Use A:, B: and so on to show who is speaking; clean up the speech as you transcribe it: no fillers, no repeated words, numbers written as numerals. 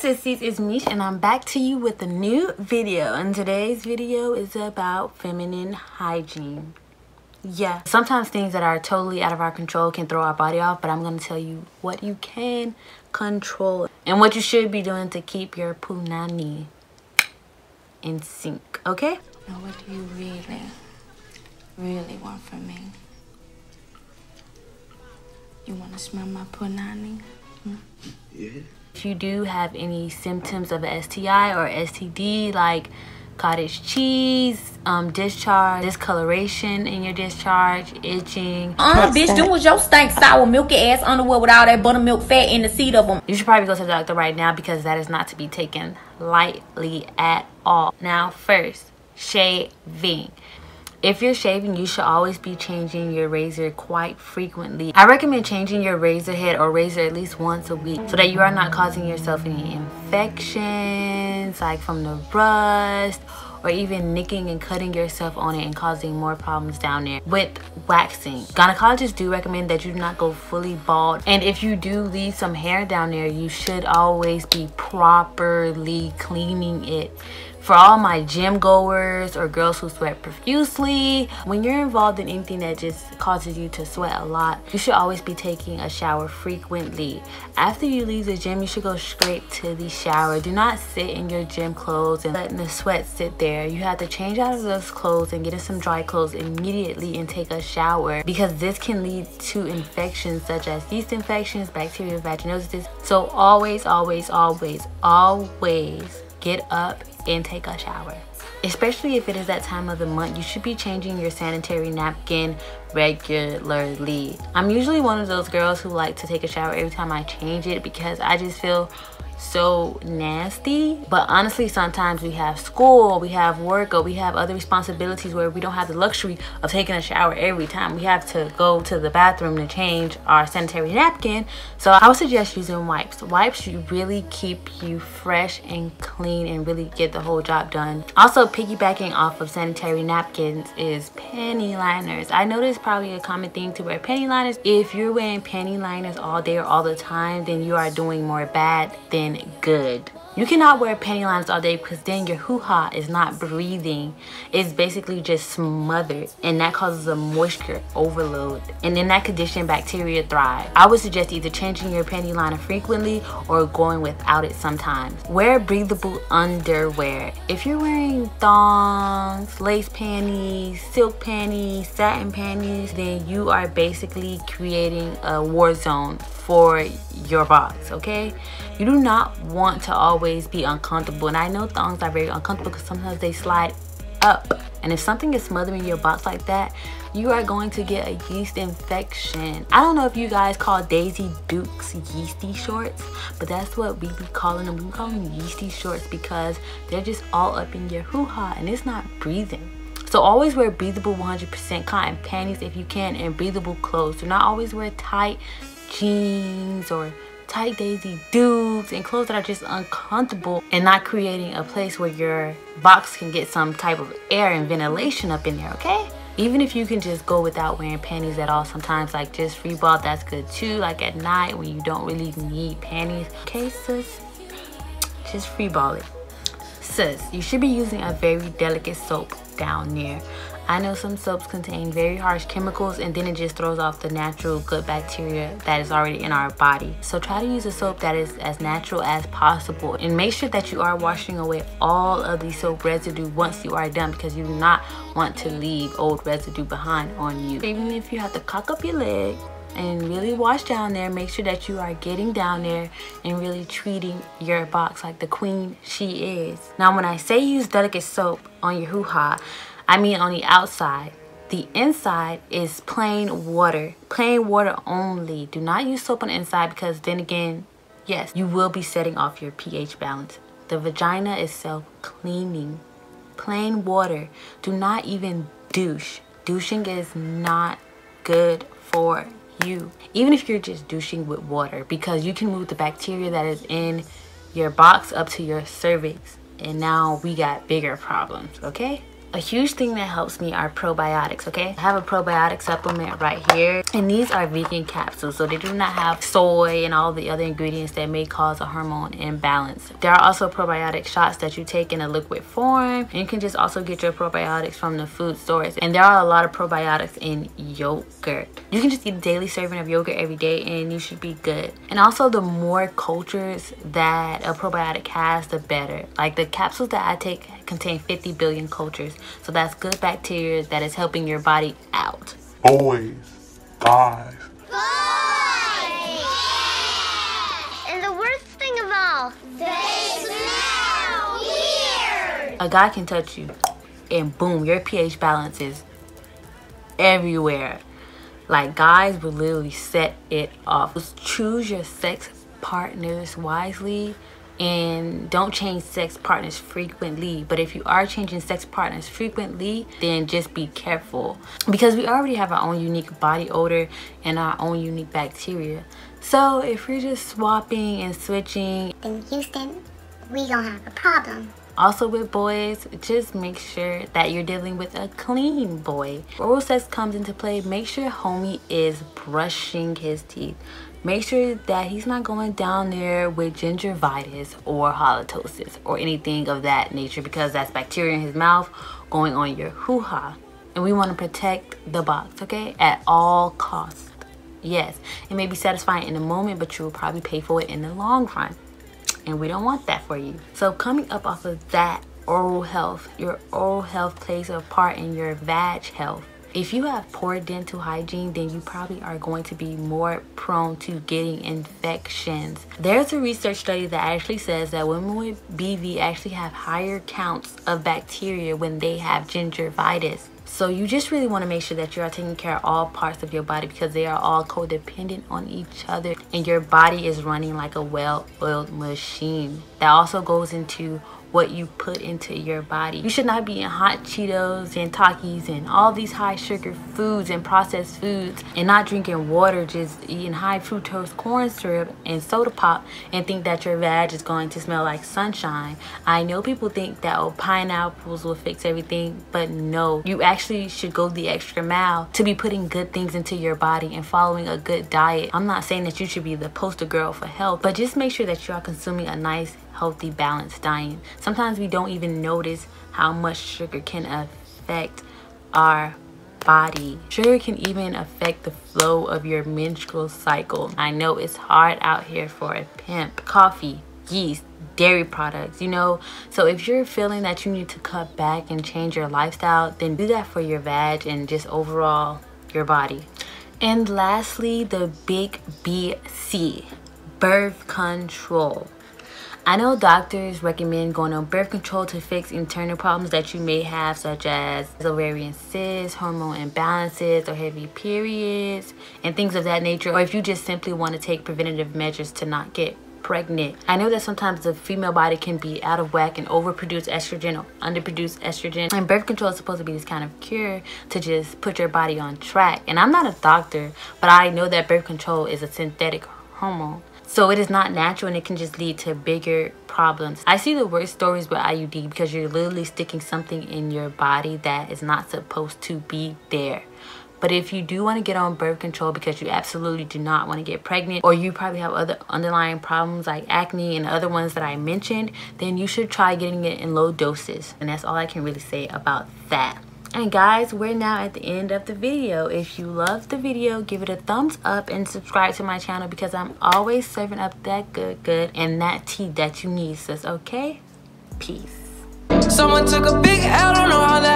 A: sissies, it's Mish and I'm back to you with a new video, and today's video is about feminine hygiene. Yeah, sometimes things that are totally out of our control can throw our body off, but I'm going to tell you what you can control and what you should be doing to keep your punani in sync, okay?
B: Now what do you really want from me? You want to smell my punani?
A: Yeah. If you do have any symptoms of an STI or STD, like cottage cheese, discharge, discoloration in your discharge, itching.
B: Bitch, them was your stank, sour, milky ass underwear with all that buttermilk fat in the seat of them.
A: You should probably go to the doctor right now because that is not to be taken lightly at all. Now, first, shaving. If you're shaving, you should always be changing your razor quite frequently. I recommend changing your razor head or razor at least once a week so that you are not causing yourself any infections like from the rust, or even nicking and cutting yourself on it and causing more problems down there. With waxing, gynecologists do recommend that you do not go fully bald, and if you do leave some hair down there, you should always be properly cleaning it. For all my gym goers or girls who sweat profusely, when you're involved in anything that just causes you to sweat a lot, you should always be taking a shower frequently. After you leave the gym, you should go straight to the shower. Do not sit in your gym clothes and letting the sweat sit there. You have to change out of those clothes and get in some dry clothes immediately and take a shower, because this can lead to infections such as yeast infections, bacterial vaginosis. So always get up and take a shower. Especially if it is that time of the month, you should be changing your sanitary napkin regularly. I'm usually one of those girls who like to take a shower every time I change it because I just feel so nasty. But honestly, sometimes we have school, we have work, or we have other responsibilities where we don't have the luxury of taking a shower every time. We have to go to the bathroom to change our sanitary napkin. So I would suggest using wipes. Wipes really keep you fresh and clean and really get the whole job done. Also, piggybacking off of sanitary napkins is panty liners. I know this is probably a common thing to wear panty liners. If you're wearing panty liners all day or all the time, then you are doing more bad than good. You cannot wear panty liners all day because then your hoo-ha is not breathing. It's basically just smothered, and that causes a moisture overload, and in that condition bacteria thrive. I would suggest either changing your panty liner frequently or going without it sometimes. Wear breathable underwear. If you're wearing thongs, lace panties, silk panties, satin panties, then you are basically creating a war zone for your box, okay? You do not want to always be uncomfortable, and I know thongs are very uncomfortable because sometimes they slide up, and if something is smothering your box like that, you are going to get a yeast infection. I don't know if you guys call Daisy Dukes yeasty shorts, but that's what we be calling them. We call them yeasty shorts because they're just all up in your hoo-ha and it's not breathing. So always wear breathable 100% cotton panties if you can, and breathable clothes. Do not always wear tight jeans or tight Daisy Dukes and clothes that are just uncomfortable and not creating a place where your box can get some type of air and ventilation up in there, okay? Even if you can just go without wearing panties at all sometimes, like just free ball, that's good too, like at night when you don't really need panties. Okay, sis, just free ball it. Sis, you should be using a very delicate soap down there. I know some soaps contain very harsh chemicals, and then it just throws off the natural good bacteria that is already in our body. So try to use a soap that is as natural as possible, and make sure that you are washing away all of the soap residue once you are done, because you do not want to leave old residue behind on you. Even if you have to cock up your leg and really wash down there, make sure that you are getting down there and really treating your box like the queen she is. Now, when I say use delicate soap on your hoo-ha, I mean on the outside. The inside is plain water only. Do not use soap on the inside, because then again, yes, you will be setting off your pH balance. The vagina is self-cleaning. Plain water. Do not even douche. Douching is not good for you, even if you're just douching with water, because you can move the bacteria that is in your box up to your cervix, and now we got bigger problems, okay? A huge thing that helps me are probiotics, okay? I have a probiotic supplement right here, and these are vegan capsules, so they do not have soy and all the other ingredients that may cause a hormone imbalance. There are also probiotic shots that you take in a liquid form, and you can just also get your probiotics from the food stores. And there are a lot of probiotics in yogurt. You can just eat a daily serving of yogurt every day and you should be good. And also, the more cultures that a probiotic has, the better. Like the capsules that I take contain 50 billion cultures, so that's good bacteria that is helping your body out.
C: Boys, guys.
D: And the worst thing of all, they smell weird.
A: A guy can touch you and boom, your pH balance is everywhere. Like, guys will literally set it off. Just choose your sex partners wisely and don't change sex partners frequently. But if you are changing sex partners frequently, then just be careful, because we already have our own unique body odor and our own unique bacteria. So if we're just swapping and switching,
D: In Houston, we gonna have a problem.
A: also with boys, just make sure that you're dealing with a clean boy. Oral sex comes into play. Make sure homie is brushing his teeth. Make sure that he's not going down there with gingivitis or halitosis or anything of that nature, because that's bacteria in his mouth going on your hoo-ha. And we want to protect the box, okay, at all costs. Yes, it may be satisfying in the moment, but you will probably pay for it in the long run. And we don't want that for you. So coming up off of that, oral health. Your oral health plays a part in your vag health. If you have poor dental hygiene, then you probably are going to be more prone to getting infections. There's a research study that actually says that women with BV actually have higher counts of bacteria when they have gingivitis. So you just really want to make sure that you are taking care of all parts of your body, because they are all codependent on each other, and your body is running like a well-oiled machine. That also goes into what you put into your body. You should not be eating hot Cheetos and Takis and all these high sugar foods and processed foods, and not drinking water, just eating high fructose corn syrup and soda pop and think that your vag is going to smell like sunshine. I know people think that pineapples will fix everything, but no. You actually should go the extra mile to be putting good things into your body and following a good diet. I'm not saying that you should be the poster girl for health, but just make sure that you are consuming a nice, healthy, balanced diet. Sometimes we don't even notice how much sugar can affect our body. Sugar can even affect the flow of your menstrual cycle. I know it's hard out here for a pimp. Coffee, yeast, dairy products, you know. So if you're feeling that you need to cut back and change your lifestyle, then do that for your vag and just overall your body. And lastly, the big BC, birth control. I know doctors recommend going on birth control to fix internal problems that you may have, such as ovarian cysts, hormone imbalances, or heavy periods, and things of that nature. Or if you just simply want to take preventative measures to not get pregnant. I know that sometimes the female body can be out of whack and overproduce estrogen or underproduce estrogen. And birth control is supposed to be this kind of cure to just put your body on track. And I'm not a doctor, but I know that birth control is a synthetic hormone. So it is not natural, and it can just lead to bigger problems. I see the worst stories with IUD because you're literally sticking something in your body that is not supposed to be there. But if you do want to get on birth control because you absolutely do not want to get pregnant, or you probably have other underlying problems like acne and other ones that I mentioned, then you should try getting it in low doses. And that's all I can really say about that. And guys, we're now at the end of the video. If you loved the video, give it a thumbs up and subscribe to my channel, because I'm always serving up that good and that tea that you need, sis, okay? Peace.
E: Someone took a big L, don't know how that